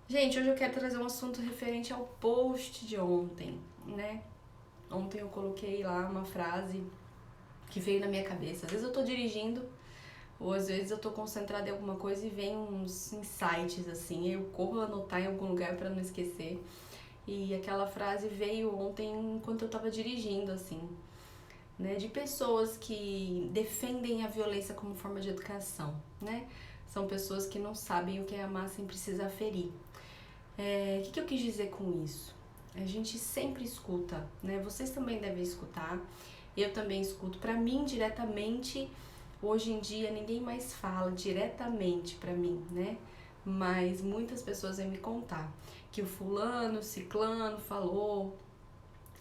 Gente, hoje eu quero trazer um assunto referente ao post de ontem, né? Ontem eu coloquei lá uma frase que veio na minha cabeça. Às vezes eu tô dirigindo, ou às vezes eu tô concentrada em alguma coisa e vem uns insights assim, eu corro anotar em algum lugar para não esquecer. E aquela frase veio ontem enquanto eu tava dirigindo, assim, né? De pessoas que defendem a violência como forma de educação, né? São pessoas que não sabem o que é amar sem precisar ferir. O que eu quis dizer com isso? A gente sempre escuta, né? Vocês também devem escutar, eu também escuto. Pra mim, diretamente, hoje em dia, ninguém mais fala diretamente pra mim, né? Mas muitas pessoas vêm me contar que o fulano, o ciclano falou,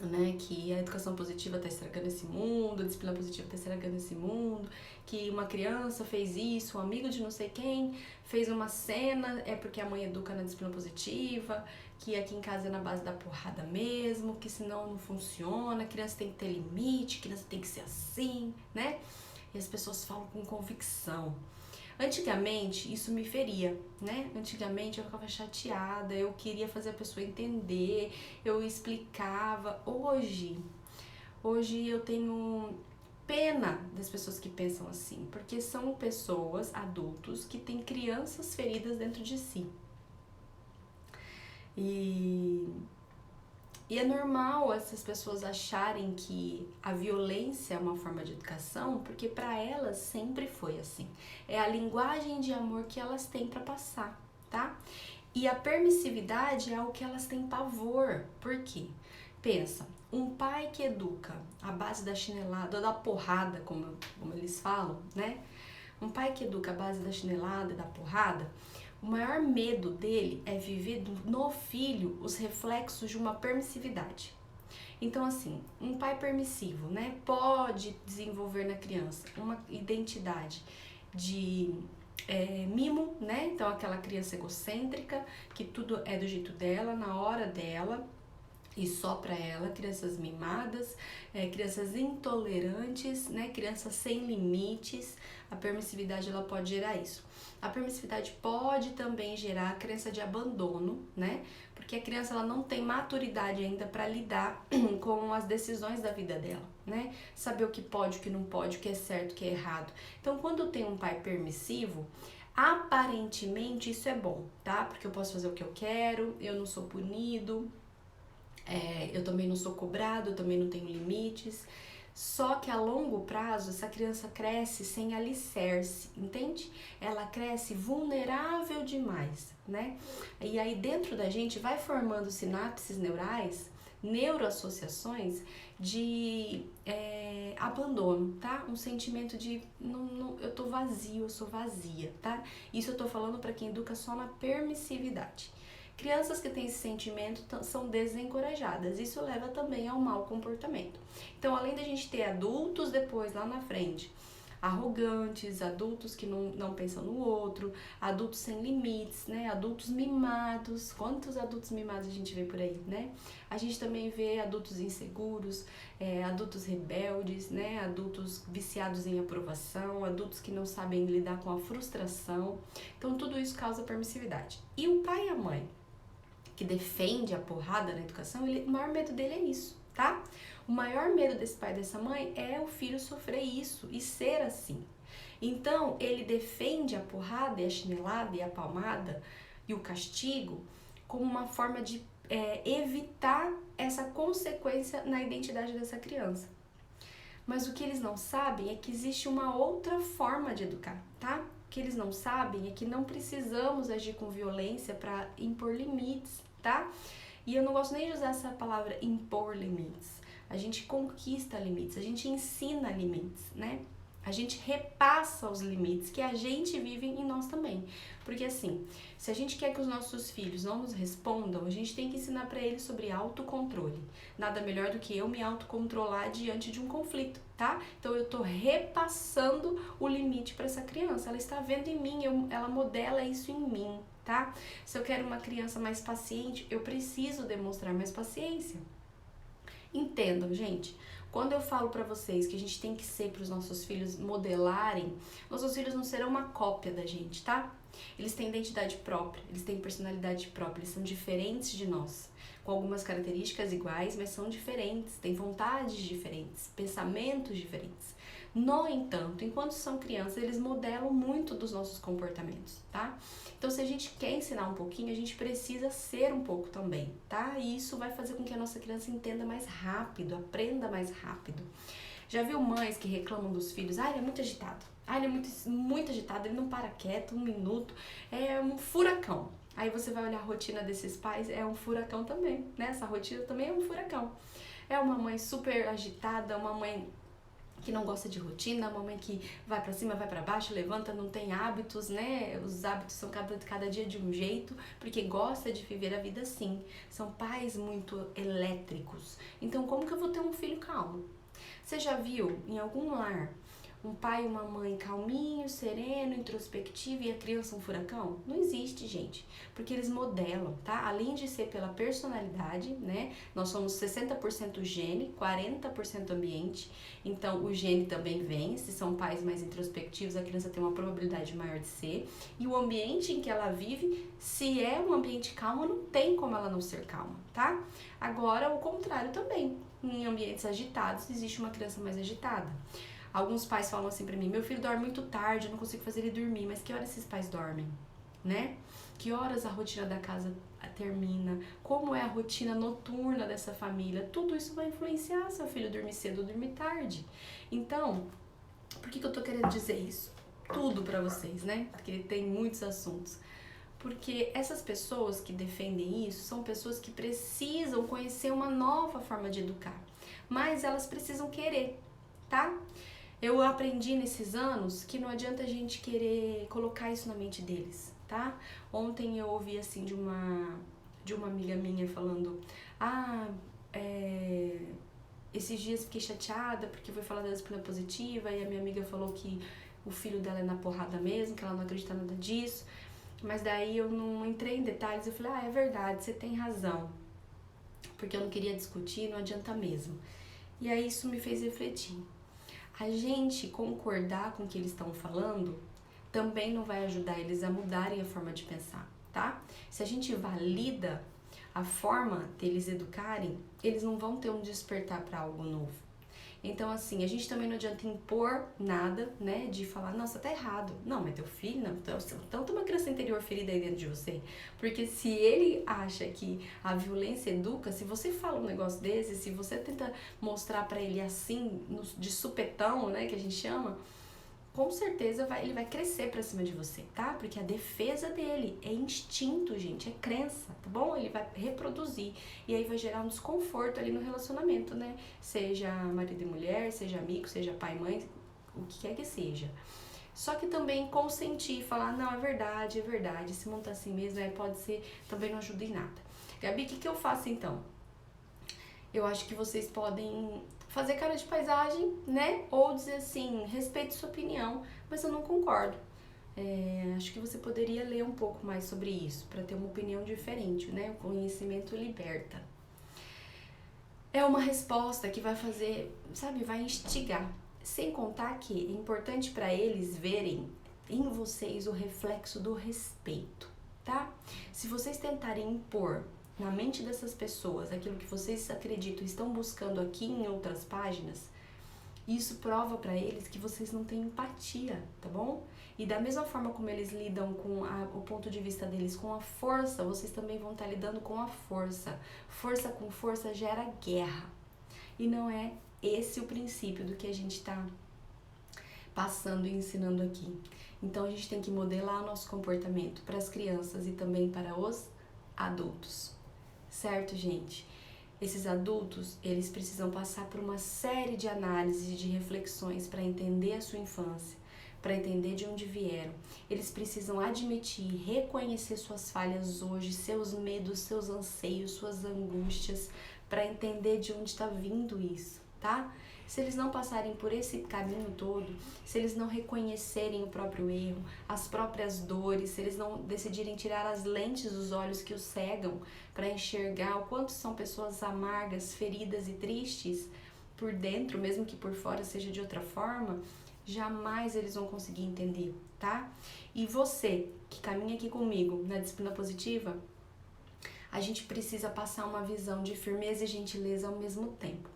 né, que a educação positiva está estragando esse mundo, a disciplina positiva está estragando esse mundo, que uma criança fez isso, um amigo de não sei quem fez uma cena, é porque a mãe educa na disciplina positiva, que aqui em casa é na base da porrada mesmo, que senão não funciona, a criança tem que ter limite, a criança tem que ser assim, né? E as pessoas falam com convicção. Antigamente isso me feria, né? Antigamente eu ficava chateada, eu queria fazer a pessoa entender, eu explicava. Hoje eu tenho pena das pessoas que pensam assim, porque são pessoas, adultos, que têm crianças feridas dentro de si. E E é normal essas pessoas acharem que a violência é uma forma de educação, porque para elas sempre foi assim. É a linguagem de amor que elas têm para passar, tá? E a permissividade é o que elas têm pavor. Por quê? Pensa, um pai que educa à base da chinelada ou da porrada, como eles falam, né? Um pai que educa à base da chinelada e da porrada, o maior medo dele é viver no filho os reflexos de uma permissividade. Então, assim, um pai permissivo, né, pode desenvolver na criança uma identidade de mimo, né? Então, aquela criança egocêntrica, que tudo é do jeito dela, na hora dela, e só para ela, crianças mimadas, crianças intolerantes, né, crianças sem limites. A permissividade ela pode gerar isso. A permissividade pode também gerar a crença de abandono, né? Porque a criança ela não tem maturidade ainda para lidar com as decisões da vida dela, né? Saber o que pode, o que não pode, o que é certo, o que é errado. Então, quando tem um pai permissivo, aparentemente isso é bom, tá? Porque eu posso fazer o que eu quero, eu não sou punido, eu também não sou cobrado, eu também não tenho limites. Só que a longo prazo, essa criança cresce sem alicerce, entende? Ela cresce vulnerável demais, né? E aí dentro da gente vai formando sinapses neurais, neuroassociações de abandono, tá? Um sentimento de eu tô vazio, eu sou vazia, tá? Isso eu tô falando para quem educa só na permissividade. Crianças que têm esse sentimento são desencorajadas. Isso leva também ao mau comportamento. Então, além da gente ter adultos depois, lá na frente, arrogantes, adultos que não pensam no outro, adultos sem limites, né? Adultos mimados. Quantos adultos mimados a gente vê por aí, né? A gente também vê adultos inseguros, adultos rebeldes, né? Adultos viciados em aprovação, adultos que não sabem lidar com a frustração. Então, tudo isso causa permissividade. E o pai e a mãe que defende a porrada na educação, o maior medo dele é isso, tá? O maior medo desse pai e dessa mãe é o filho sofrer isso e ser assim. Então, ele defende a porrada e a chinelada e a palmada e o castigo como uma forma de evitar essa consequência na identidade dessa criança. Mas o que eles não sabem é que existe uma outra forma de educar, tá? O que eles não sabem é que não precisamos agir com violência para impor limites, tá? E eu não gosto nem de usar essa palavra impor limites. A gente conquista limites, a gente ensina limites, né? A gente repassa os limites que a gente vive em nós também. Porque assim, se a gente quer que os nossos filhos não nos respondam, a gente tem que ensinar para eles sobre autocontrole. Nada melhor do que eu me autocontrolar diante de um conflito, tá? Então eu tô repassando o limite para essa criança. Ela está vendo em mim, ela modela isso em mim, tá? Se eu quero uma criança mais paciente, eu preciso demonstrar mais paciência. Entendam, gente. Quando eu falo pra vocês que a gente tem que ser para os nossos filhos modelarem, nossos filhos não serão uma cópia da gente, tá? Eles têm identidade própria, eles têm personalidade própria, eles são diferentes de nós, com algumas características iguais, mas são diferentes, têm vontades diferentes, pensamentos diferentes. No entanto, enquanto são crianças, eles modelam muito dos nossos comportamentos, tá? Então, se a gente quer ensinar um pouquinho, a gente precisa ser um pouco também, tá? E isso vai fazer com que a nossa criança entenda mais rápido, aprenda mais rápido. Já viu mães que reclamam dos filhos? Ah, ele é muito agitado. Ah, ele é muito agitado, ele não para quieto, um minuto. É um furacão. Aí você vai olhar a rotina desses pais, é um furacão também, né? Essa rotina também é um furacão. É uma mãe super agitada, uma mãe que não gosta de rotina, uma mãe que vai pra cima, vai pra baixo, levanta, não tem hábitos, né? Os hábitos são cada dia de um jeito, porque gosta de viver a vida assim. São pais muito elétricos. Então, como que eu vou ter um filho calmo? Você já viu em algum lar um pai e uma mãe calminho, sereno, introspectivo e a criança um furacão? Não existe, gente, porque eles modelam, tá? Além de ser pela personalidade, né? Nós somos 60% gene, 40% ambiente, então o gene também vem, se são pais mais introspectivos, a criança tem uma probabilidade maior de ser, e o ambiente em que ela vive, se é um ambiente calmo, não tem como ela não ser calma, tá? Agora, o contrário também, em ambientes agitados, existe uma criança mais agitada. Alguns pais falam assim pra mim, meu filho dorme muito tarde, eu não consigo fazer ele dormir, mas que horas esses pais dormem, né? Que horas a rotina da casa termina? Como é a rotina noturna dessa família? Tudo isso vai influenciar seu filho dormir cedo ou dormir tarde. Então, por que eu tô querendo dizer isso? Tudo pra vocês, né? Porque tem muitos assuntos. Porque essas pessoas que defendem isso são pessoas que precisam conhecer uma nova forma de educar, mas elas precisam querer, tá? Eu aprendi nesses anos que não adianta a gente querer colocar isso na mente deles, tá? Ontem eu ouvi assim de uma amiga minha falando, esses dias fiquei chateada porque foi falar da disciplina positiva e a minha amiga falou que o filho dela é na porrada mesmo, que ela não acredita nada disso. Mas daí eu não entrei em detalhes, eu falei, é verdade, você tem razão. Porque eu não queria discutir, não adianta mesmo. E aí isso me fez refletir. A gente concordar com o que eles estão falando também não vai ajudar eles a mudarem a forma de pensar, tá? Se a gente valida a forma deles educarem, eles não vão ter um despertar para algo novo. Então, assim, a gente também não adianta impor nada, né? De falar, nossa, tá errado. Não, mas teu filho, não. Então tem uma criança interior ferida aí dentro de você. Porque se ele acha que a violência educa, se você fala um negócio desse, se você tenta mostrar pra ele assim, de supetão, né? Que a gente chama, com certeza ele vai crescer pra cima de você, tá? Porque a defesa dele é instinto, gente, é crença, tá bom? Ele vai reproduzir e aí vai gerar um desconforto ali no relacionamento, né? Seja marido e mulher, seja amigo, seja pai e mãe, o que quer que seja. Só que também consentir, falar, não, é verdade, esse mundo tá assim mesmo, pode ser, também não ajuda em nada. Gabi, o que eu faço então? Eu acho que vocês podem fazer cara de paisagem, né? Ou dizer assim, respeito sua opinião, mas eu não concordo. Acho que você poderia ler um pouco mais sobre isso, para ter uma opinião diferente, né? O conhecimento liberta. É uma resposta que vai fazer, sabe, vai instigar. Sem contar que é importante para eles verem em vocês o reflexo do respeito, tá? Se vocês tentarem impor na mente dessas pessoas aquilo que vocês acreditam, estão buscando aqui em outras páginas, isso prova pra eles que vocês não têm empatia, tá bom? E da mesma forma como eles lidam com o ponto de vista deles com a força, vocês também vão estar lidando com a força. Força com força gera guerra. E não é esse o princípio do que a gente tá passando e ensinando aqui. Então a gente tem que modelar o nosso comportamento para as crianças e também para os adultos. Certo, gente? Esses adultos, eles precisam passar por uma série de análises e de reflexões para entender a sua infância, para entender de onde vieram. Eles precisam admitir, reconhecer suas falhas hoje, seus medos, seus anseios, suas angústias, para entender de onde está vindo isso, tá? Se eles não passarem por esse caminho todo, se eles não reconhecerem o próprio erro, as próprias dores, se eles não decidirem tirar as lentes dos olhos que os cegam para enxergar o quanto são pessoas amargas, feridas e tristes por dentro, mesmo que por fora seja de outra forma, jamais eles vão conseguir entender, tá? E você, que caminha aqui comigo na disciplina positiva, a gente precisa passar uma visão de firmeza e gentileza ao mesmo tempo.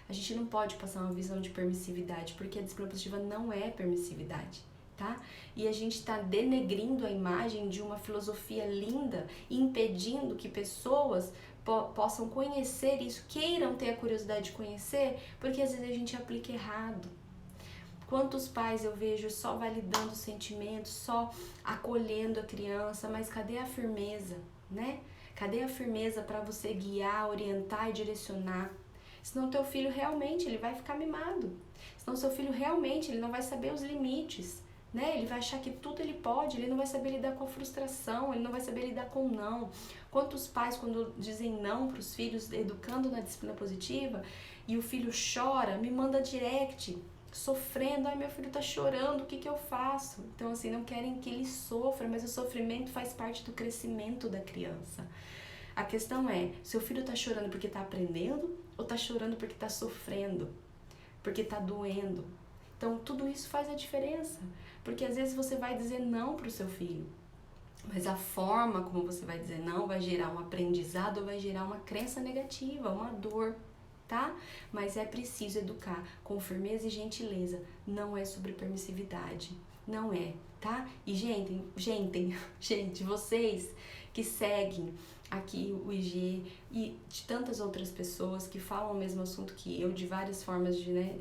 A gente não pode passar uma visão de permissividade, porque a disciplina positiva não é permissividade, tá? E a gente está denegrindo a imagem de uma filosofia linda, impedindo que pessoas possam conhecer isso, queiram ter a curiosidade de conhecer, porque às vezes a gente aplica errado. Quantos pais eu vejo só validando sentimentos, só acolhendo a criança, mas cadê a firmeza, né? Cadê a firmeza para você guiar, orientar e direcionar? Senão teu filho realmente ele vai ficar mimado. Senão seu filho realmente ele não vai saber os limites, né? Ele vai achar que tudo ele pode, ele não vai saber lidar com a frustração, ele não vai saber lidar com o não. Quantos pais quando dizem não para os filhos, educando na disciplina positiva, e o filho chora, me manda direct, sofrendo, ai meu filho tá chorando, o que eu faço? Então assim, não querem que ele sofra, mas o sofrimento faz parte do crescimento da criança. A questão é, seu filho tá chorando porque tá aprendendo ou tá chorando porque tá sofrendo, porque tá doendo? Então tudo isso faz a diferença, porque às vezes você vai dizer não pro seu filho, mas a forma como você vai dizer não vai gerar um aprendizado ou vai gerar uma crença negativa, uma dor, tá? Mas é preciso educar com firmeza e gentileza, não é sobre permissividade, não é, tá? E gente, vocês que seguem aqui o IG e de tantas outras pessoas que falam o mesmo assunto que eu, de várias formas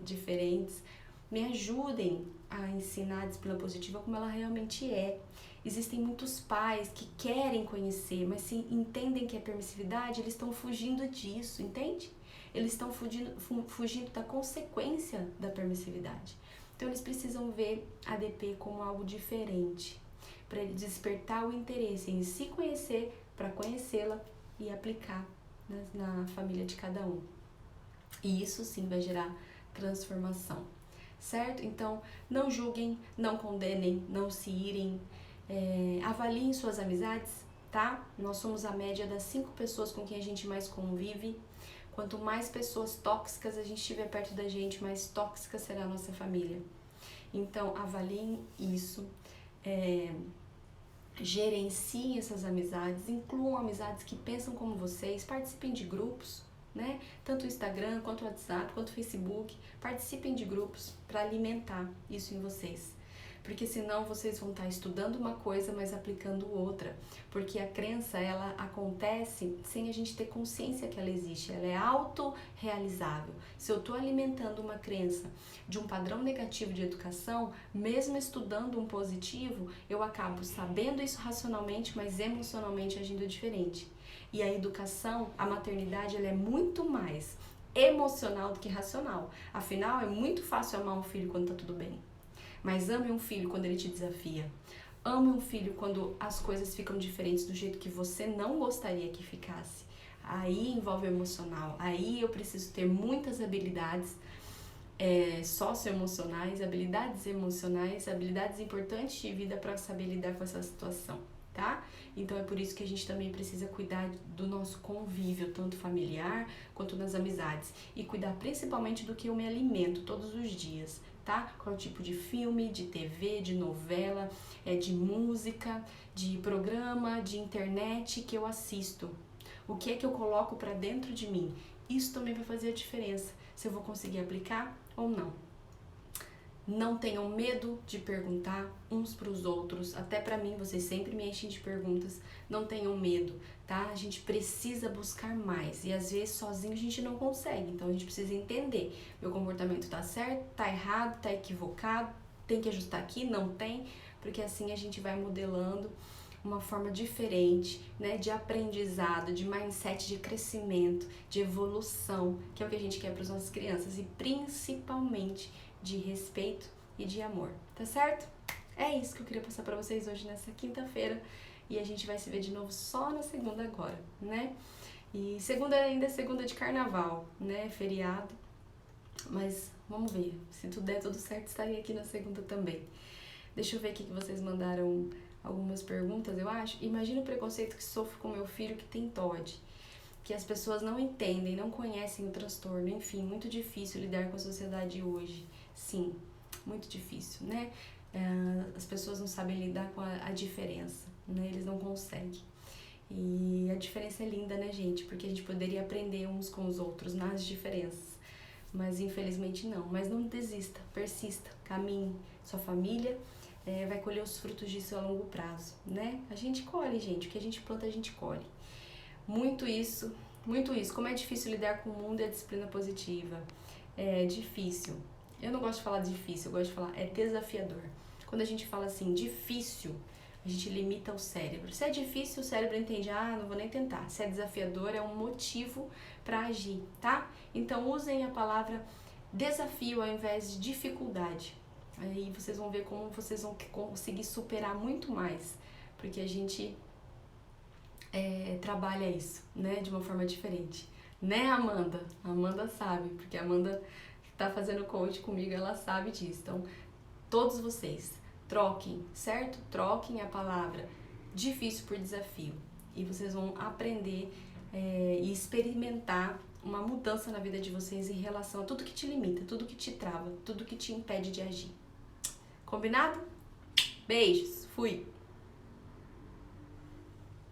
diferentes, me ajudem a ensinar a disciplina positiva como ela realmente é. Existem muitos pais que querem conhecer, mas se entendem que é permissividade, eles estão fugindo disso, entende? Eles estão fugindo da consequência da permissividade. Então eles precisam ver a ADP como algo diferente, para ele despertar o interesse em se conhecer, para conhecê-la e aplicar na família de cada um. E isso sim vai gerar transformação, certo? Então não julguem, não condenem, não se irem, avaliem suas amizades, tá? Nós somos a média das 5 pessoas com quem a gente mais convive. Quanto mais pessoas tóxicas a gente tiver perto da gente, mais tóxica será a nossa família. Então, avaliem isso, gerenciem essas amizades, incluam amizades que pensam como vocês, participem de grupos, né? Tanto o Instagram, quanto o WhatsApp, quanto o Facebook, participem de grupos para alimentar isso em vocês. Porque senão vocês vão estar estudando uma coisa, mas aplicando outra. Porque a crença, ela acontece sem a gente ter consciência que ela existe. Ela é autorrealizável. Se eu estou alimentando uma crença de um padrão negativo de educação, mesmo estudando um positivo, eu acabo sabendo isso racionalmente, mas emocionalmente agindo diferente. E a educação, a maternidade, ela é muito mais emocional do que racional. Afinal, é muito fácil amar um filho quando tá tudo bem. Mas ame um filho quando ele te desafia. Ame um filho quando as coisas ficam diferentes do jeito que você não gostaria que ficasse. Aí envolve o emocional. Aí eu preciso ter muitas habilidades socioemocionais, habilidades emocionais, habilidades importantes de vida para saber lidar com essa situação, tá? Então é por isso que a gente também precisa cuidar do nosso convívio, tanto familiar quanto nas amizades. E cuidar principalmente do que eu me alimento todos os dias, tá? Qual tipo de filme, de TV, de novela, de música, de programa, de internet que eu assisto. O que é que eu coloco para dentro de mim? Isso também vai fazer a diferença, se eu vou conseguir aplicar ou não. Não tenham medo de perguntar uns para os outros, até para mim, vocês sempre me enchem de perguntas, não tenham medo, tá? A gente precisa buscar mais e às vezes sozinho a gente não consegue, então a gente precisa entender, meu comportamento tá certo, tá errado, tá equivocado, tem que ajustar aqui, não tem, porque assim a gente vai modelando uma forma diferente, né, de aprendizado, de mindset, de crescimento, de evolução, que é o que a gente quer para as nossas crianças e principalmente de respeito e de amor, tá certo? É isso que eu queria passar pra vocês hoje nessa quinta-feira e a gente vai se ver de novo só na segunda agora, né? E segunda ainda é segunda de carnaval, né? Feriado, mas vamos ver, se tudo der tudo certo estarei aqui na segunda também. Deixa eu ver aqui que vocês mandaram algumas perguntas, eu acho. Imagina o preconceito que sofro com meu filho que tem TOD, que as pessoas não entendem, não conhecem o transtorno, enfim, muito difícil lidar com a sociedade hoje. Sim, muito difícil, né? as pessoas não sabem lidar com a diferença, né? Eles não conseguem. E a diferença é linda, né, gente? Porque a gente poderia aprender uns com os outros nas diferenças. Mas infelizmente não. Mas não desista, persista, caminhe. Sua família vai colher os frutos disso a longo prazo, né? A gente colhe, gente. O que a gente planta, a gente colhe. Muito isso, muito isso. Como é difícil lidar com o mundo e a disciplina positiva. É difícil. Eu não gosto de falar difícil, eu gosto de falar desafiador. Quando a gente fala assim, difícil, a gente limita o cérebro. Se é difícil, o cérebro entende, não vou nem tentar. Se é desafiador, é um motivo para agir, tá? Então usem a palavra desafio ao invés de dificuldade. Aí vocês vão ver como vocês vão conseguir superar muito mais, porque a gente trabalha isso, né, de uma forma diferente. Né, Amanda? A Amanda sabe, porque a Amanda que tá fazendo coach comigo, ela sabe disso. Então, todos vocês, troquem, certo? Troquem a palavra difícil por desafio. E vocês vão aprender e experimentar uma mudança na vida de vocês em relação a tudo que te limita, tudo que te trava, tudo que te impede de agir. Combinado? Beijos, fui!